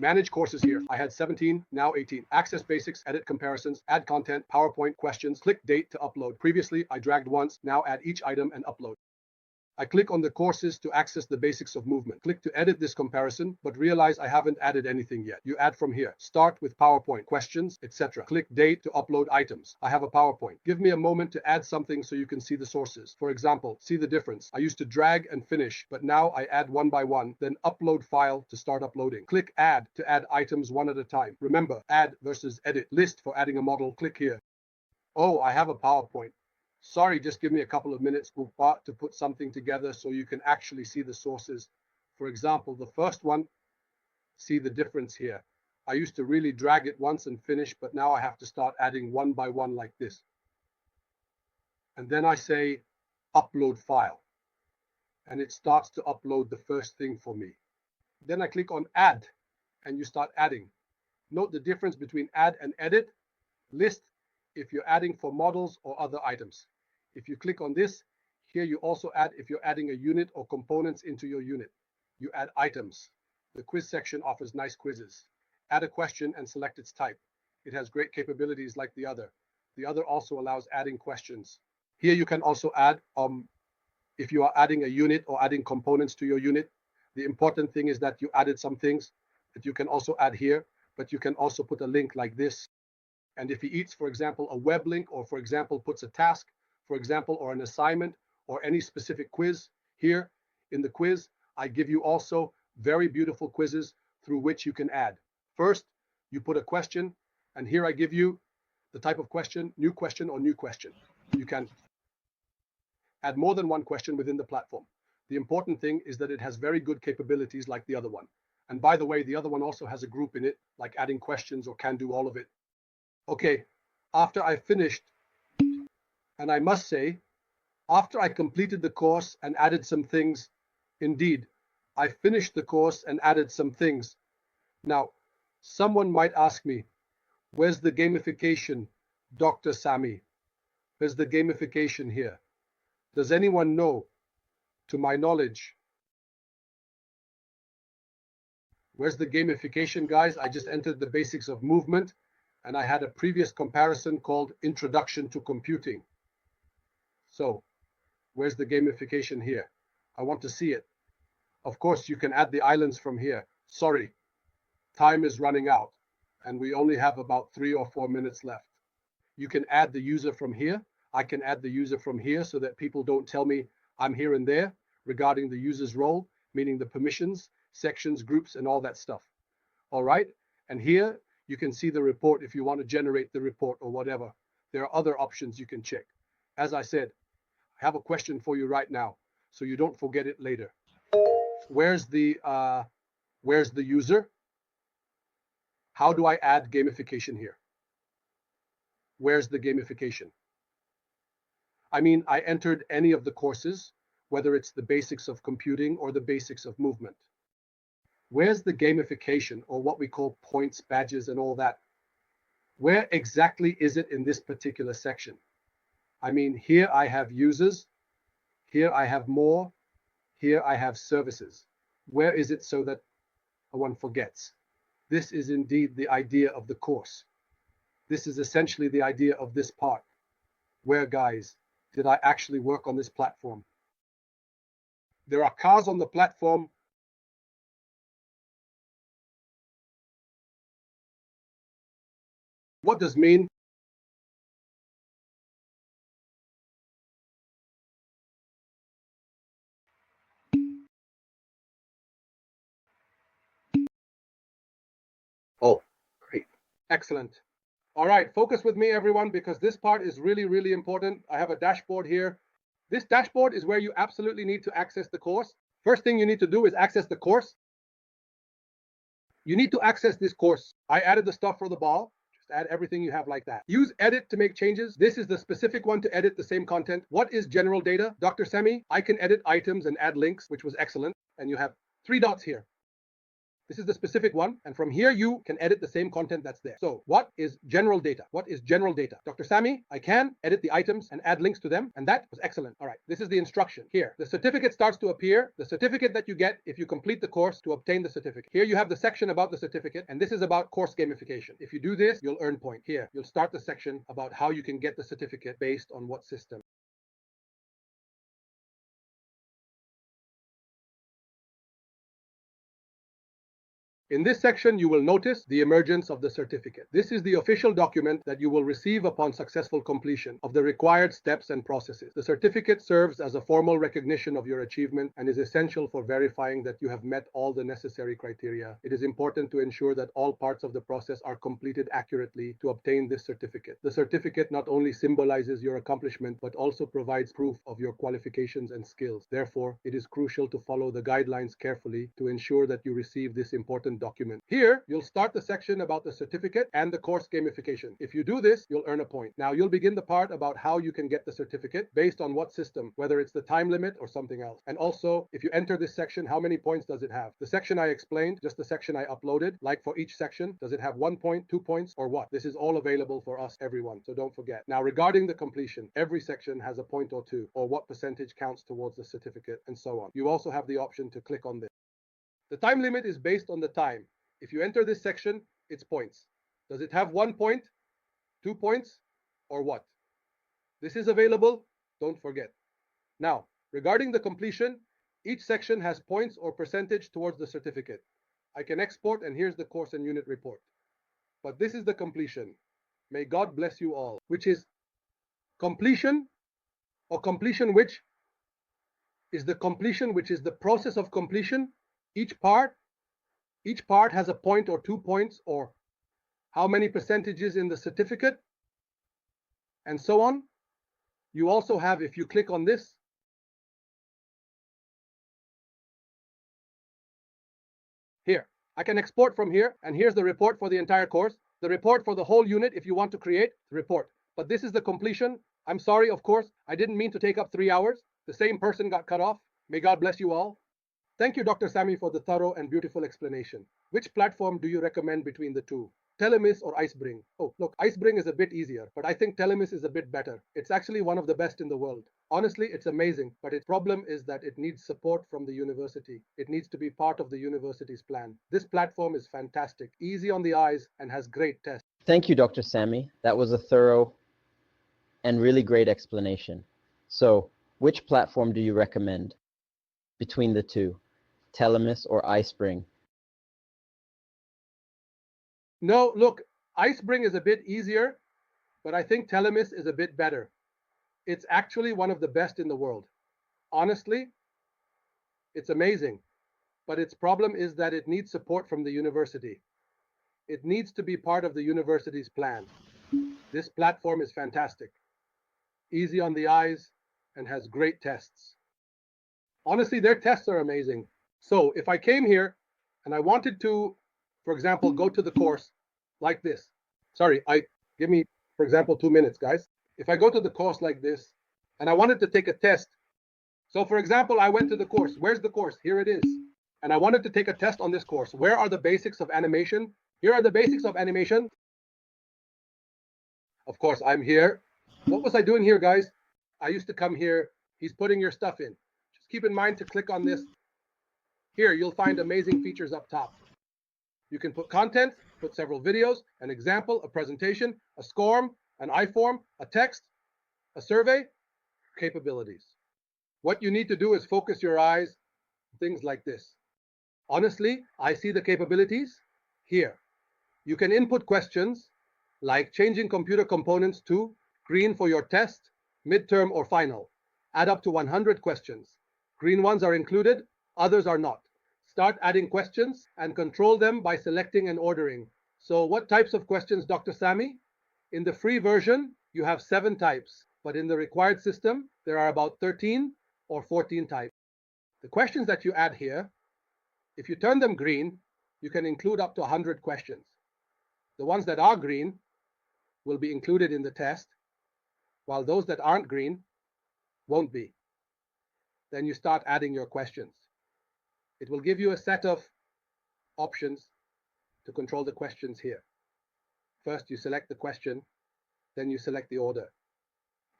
Manage courses here. I had 17, now 18. Access basics, edit comparisons, add content, PowerPoint questions, click date to upload. Previously, I dragged once, now add each item and upload. I click on the courses to access the basics of movement. Click to edit this comparison, but realize I haven't added anything yet. You add from here. Start with PowerPoint, questions, etc. Click date to upload items. I have a PowerPoint. Give me a moment to add something so you can see the sources. For example, see the difference. I used to drag and finish, but now I add one by one, then upload file to start uploading. Click add to add items one at a time. Remember, add versus edit. List for adding a model. Click here. Oh, I have a PowerPoint. Sorry, just give me a couple of minutes to put something together so you can actually see the sources. For example, the first one, see the difference here. I used to really drag it once and finish, but now I have to start adding one by one like this. And then I say upload file. And it starts to upload the first thing for me. Then I click on add and you start adding. Note the difference between add and edit. List if you're adding for models or other items. If you click on this, here you also add if you're adding a unit or components into your unit. You add items. The quiz section offers nice quizzes. Add a question and select its type. It has great capabilities like the other. The other also allows adding questions. Here you can also add, if you are adding a unit or adding components to your unit, the important thing is that you added some things that you can also add here, but you can also put a link like this. And if he eats, for example, a web link, or for example, puts a task, for example, or an assignment, or any specific quiz, here in the quiz, I give you also very beautiful quizzes through which you can add. First, you put a question, and here I give you the type of question, new question or new question. You can add more than one question within the platform. The important thing is that it has very good capabilities like the other one. And by the way, the other one also has a group in it, like adding questions or can do all of it. Okay, after I finished, and I must say, after I completed the course and added some things, indeed, I finished the course and added some things. Now, someone might ask me, where's the gamification, Dr. Sami? Where's the gamification here? Does anyone know, to my knowledge? Where's the gamification, guys? I just entered the basics of movement. And I had a previous comparison called Introduction to Computing. So, where's the gamification here? I want to see it. Of course, you can add the islands from here. Sorry, time is running out, and we only have about 3 or 4 minutes left. You can add the user from here. I can add the user from here so that people don't tell me I'm here and there regarding the user's role, meaning the permissions, sections, groups, and all that stuff. All right, and here, you can see the report if you want to generate the report or whatever. There are other options you can check. As I said, I have a question for you right now, so you don't forget it later. Where's the user? How do I add gamification here? Where's the gamification? I mean, I entered any of the courses, whether it's the basics of computing or the basics of movement. Where's the gamification, or what we call points, badges, and all that? Where exactly is it in this particular section? I mean, here I have users, here I have more, here I have services. Where is it so that no one forgets? This is indeed the idea of the course. This is essentially the idea of this part. Where, guys, did I actually work on this platform? There are cars on the platform. What does mean? Oh, great. Excellent. All right, focus with me, everyone, because this part is really, really important. I have a dashboard here. This dashboard is where you absolutely need to access the course. First thing you need to do is access the course. You need to access this course. I added the stuff for the ball. Just add everything you have like that. Use edit to make changes. This is the specific one to edit the same content. What is general data? Dr. Semi, I can edit items and add links, which was excellent. And you have 3 dots here. This is the specific one, and from here you can edit the same content that's there. So what is general data? What is general data? Dr. Sami, I can edit the items and add links to them, and that was excellent. All right, this is the instruction. Here, the certificate starts to appear, the certificate that you get if you complete the course to obtain the certificate. Here you have the section about the certificate, and this is about course gamification. If you do this, you'll earn points. Here, you'll start the section about how you can get the certificate based on what system. In this section, you will notice the emergence of the certificate. This is the official document that you will receive upon successful completion of the required steps and processes. The certificate serves as a formal recognition of your achievement and is essential for verifying that you have met all the necessary criteria. It is important to ensure that all parts of the process are completed accurately to obtain this certificate. The certificate not only symbolizes your accomplishment, but also provides proof of your qualifications and skills. Therefore, it is crucial to follow the guidelines carefully to ensure that you receive this important document. Here, you'll start the section about the certificate and the course gamification. If you do this, you'll earn a point. Now, you'll begin the part about how you can get the certificate based on what system, whether it's the time limit or something else. And also, if you enter this section, how many points does it have? The section I explained, just the section I uploaded, like for each section, does it have 1 point, 2 points, or what? This is all available for us, everyone, so don't forget. Now, regarding the completion, every section has a point or two, or what percentage counts towards the certificate, and so on. You also have the option to click on this. The time limit is based on the time. If you enter this section, it's points. Does it have 1 point, 2 points, or what? This is available, don't forget. Now, regarding the completion, each section has points or percentage towards the certificate. I can export, and here's the course and unit report. But this is the completion. May God bless you all, which is completion, or completion which is the process of completion. Each part has a point or 2 points, or how many percentages in the certificate, and so on. You also have, if you click on this, here, I can export from here, and here's the report for the entire course, the report for the whole unit if you want to create the report. But this is the completion. I'm sorry, of course, I didn't mean to take up 3 hours. The same person got cut off. May God bless you all. Thank you, Dr. Sami, for the thorough and beautiful explanation. Which platform do you recommend between the two? Telemis or Icebring? Oh, look, Icebring is a bit easier, but I think Telemis is a bit better. It's actually one of the best in the world. Honestly, it's amazing, but its problem is that it needs support from the university. It needs to be part of the university's plan. This platform is fantastic, easy on the eyes, and has great tests. Thank you, Dr. Sami. That was a thorough and really great explanation. So, which platform do you recommend between the two? Telemis or Icebring? No, look, Icebring is a bit easier, but I think Telemis is a bit better. It's actually one of the best in the world. Honestly, it's amazing, but its problem is that it needs support from the university. It needs to be part of the university's plan. This platform is fantastic, easy on the eyes, and has great tests. Honestly, their tests are amazing. So if I came here and I wanted to, for example, go to the course like this. Sorry, give me, for example, 2 minutes, guys. If I go to the course like this and I wanted to take a test. So for example, I went to the course. Where's the course? Here it is. And I wanted to take a test on this course. Where are the basics of animation? Here are the basics of animation. Of course, I'm here. What was I doing here, guys? I used to come here. He's putting your stuff in. Just keep in mind to click on this. Here, you'll find amazing features up top. You can put content, put several videos, an example, a presentation, a SCORM, an iForm, a text, a survey, capabilities. What you need to do is focus your eyes, things like this. Honestly, I see the capabilities here. You can input questions like changing computer components to green for your test, midterm, or final. Add up to 100 questions. Green ones are included, others are not. Start adding questions and control them by selecting and ordering. So what types of questions, Dr. Sami? In the free version, you have 7 types, but in the required system, there are about 13 or 14 types. The questions that you add here, if you turn them green, you can include up to 100 questions. The ones that are green will be included in the test, while those that aren't green won't be. Then you start adding your questions. It will give you a set of options to control the questions here. First, you select the question, then you select the order.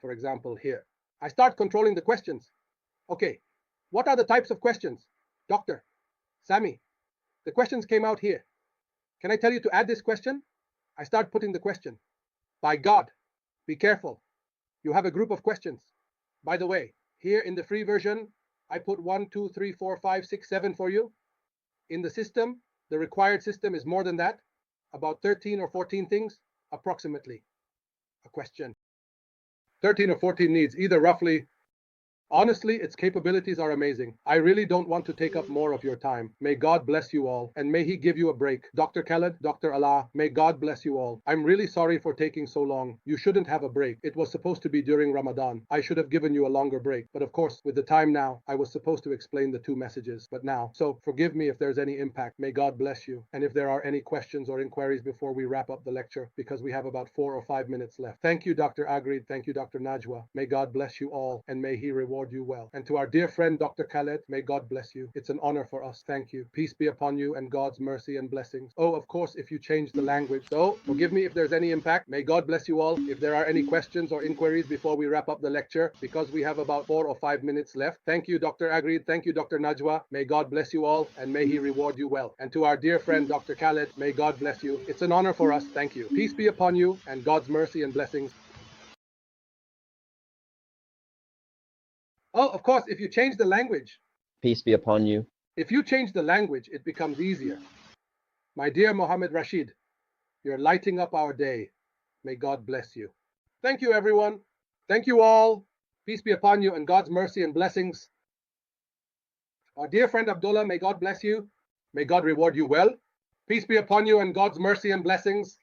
For example, here. I start controlling the questions. Okay, what are the types of questions? Doctor, Sammy, the questions came out here. Can I tell you to add this question? I start putting the question. By God, be careful. You have a group of questions. By the way, here in the free version, I put 1, 2, 3, 4, 5, 6, 7 for you. In the system, the required system is more than that, about 13 or 14 things, approximately. A question. 13 or 14 needs, either roughly. Honestly, its capabilities are amazing. I really don't want to take up more of your time. May God bless you all, and may He give you a break. Dr. Khaled, Dr. Allah, may God bless you all. I'm really sorry for taking so long. You shouldn't have a break. It was supposed to be during Ramadan. I should have given you a longer break. But of course, with the time now, I was supposed to explain the 2 messages. But now, so forgive me if there's any impact. May God bless you. And if there are any questions or inquiries before we wrap up the lecture, because we have about 4 or 5 minutes left. Thank you, Dr. Agreed. Thank you, Dr. Najwa. May God bless you all, and may He reward you well. And to our dear friend Dr. Khaled, may God bless you. It's an honor for us. Thank you. Peace be upon you and God's mercy and blessings. Oh, of course, if you change the language. So, forgive me if there's any impact. May God bless you all. If there are any questions or inquiries before we wrap up the lecture, because we have about 4 or 5 minutes left. Thank you, Dr. Agreed. Thank you, Dr. Najwa. May God bless you all, and may He reward you well. And to our dear friend Dr. Khaled, may God bless you. It's an honor for us. Thank you. Peace be upon you and God's mercy and blessings. Oh, of course, if you change the language. Peace be upon you. If you change the language, it becomes easier. My dear Mohammed Rashid, you're lighting up our day. May God bless you. Thank you, everyone. Thank you all. Peace be upon you and God's mercy and blessings. Our dear friend Abdullah, may God bless you. May God reward you well. Peace be upon you and God's mercy and blessings.